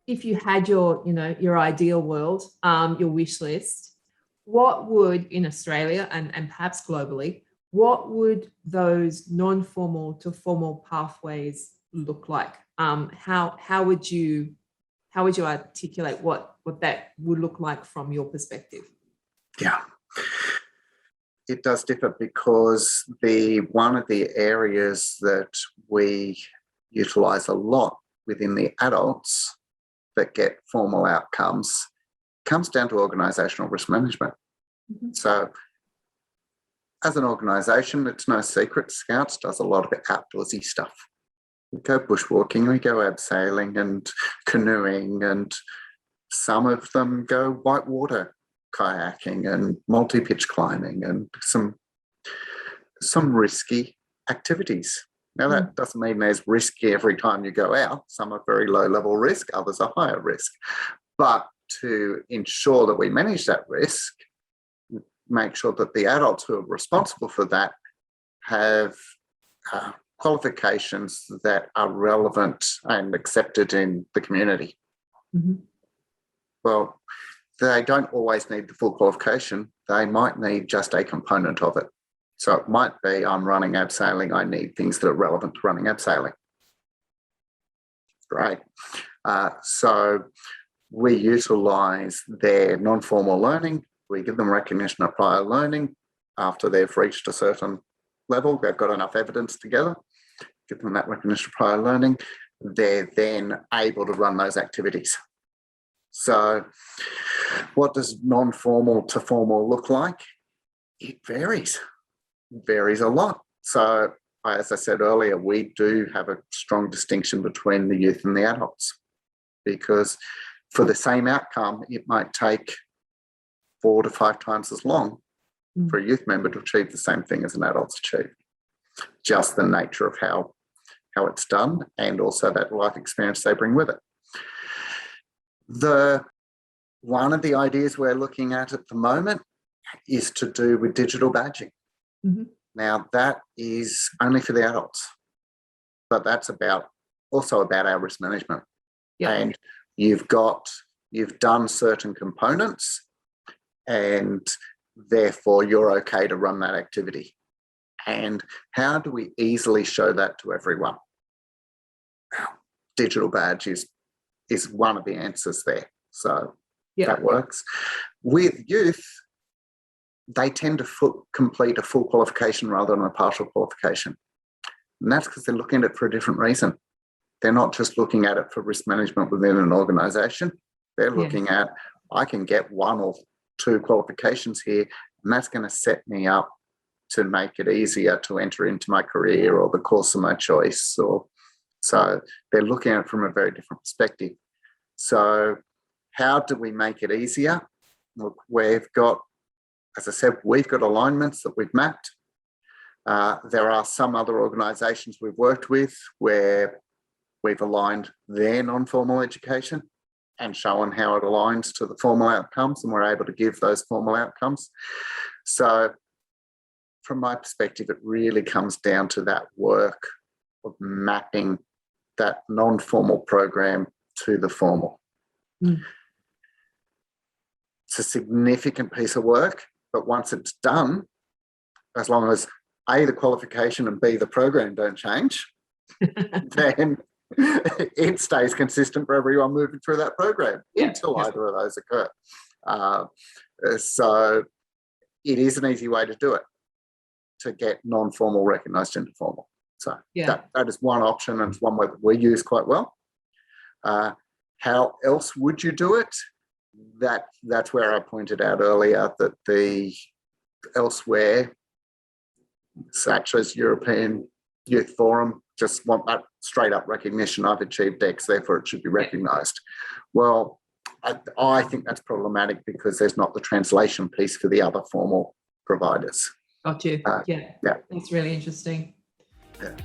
if you had your, your ideal world, your wish list, what would, in Australia and perhaps globally, what would those non-formal to formal pathways look like? How would you articulate what that would look like from your perspective? Yeah, it does differ, because one of the areas that we utilise a lot within the adults that get formal outcomes comes down to organisational risk management. Mm-hmm. So as an organisation, it's no secret, Scouts does a lot of outdoorsy stuff. We go bushwalking, we go abseiling and canoeing, and some of them go whitewater kayaking and multi-pitch climbing and some risky activities. Now, that doesn't mean there's risk every time you go out. Some are very low level risk, others are higher risk. But to ensure that we manage that risk, make sure that the adults who are responsible for that have qualifications that are relevant and accepted in the community. Mm-hmm. Well, they don't always need the full qualification. They might need just a component of it. So it might be, I'm running abseiling, I need things that are relevant to running abseiling. Great. So we utilise their non-formal learning. We give them recognition of prior learning. After they've reached a certain level, they've got enough evidence together, give them that recognition of prior learning. They're then able to run those activities. So what does non-formal to formal look like? It varies. It varies a lot. So as I said earlier, we do have a strong distinction between the youth and the adults, because for the same outcome, it might take 4 to 5 times as long for a youth member to achieve the same thing as an adult's achieved. Just the nature of how it's done, and also that life experience they bring with it. One of the ideas we're looking at the moment is to do with digital badging. Mm-hmm. Now, that is only for the adults, but that's also about our risk management. Yeah. And you've done certain components, and therefore you're okay to run that activity. And how do we easily show that to everyone? Digital badge is one of the answers there. So that works. With youth, they tend to complete a full qualification rather than a partial qualification. And that's because they're looking at it for a different reason. They're not just looking at it for risk management within an organisation. They're looking at, I can get 1 or 2 qualifications here, and that's going to set me up to make it easier to enter into my career or the course of my choice. So they're looking at it from a very different perspective. So how do we make it easier? Look, we've got, as I said, we've got alignments that we've mapped. There are some other organisations we've worked with where we've aligned their non-formal education and shown how it aligns to the formal outcomes, and we're able to give those formal outcomes. So from my perspective, it really comes down to that work of mapping that non-formal program to the formal. Mm. It's a significant piece of work, but once it's done, as long as A, the qualification, and B, the program don't change, then it stays consistent for everyone moving through that program until either of those occur. So it is an easy way to do it, to get non-formal recognised into formal. So that is one option, and it's one way that we use quite well. How else would you do it? That's where I pointed out earlier that the elsewhere, such as European Youth Forum, just want that straight up recognition. I've achieved X, therefore it should be recognised. Well, I think that's problematic because there's not the translation piece for the other formal providers. Got you. That's really interesting. Yeah.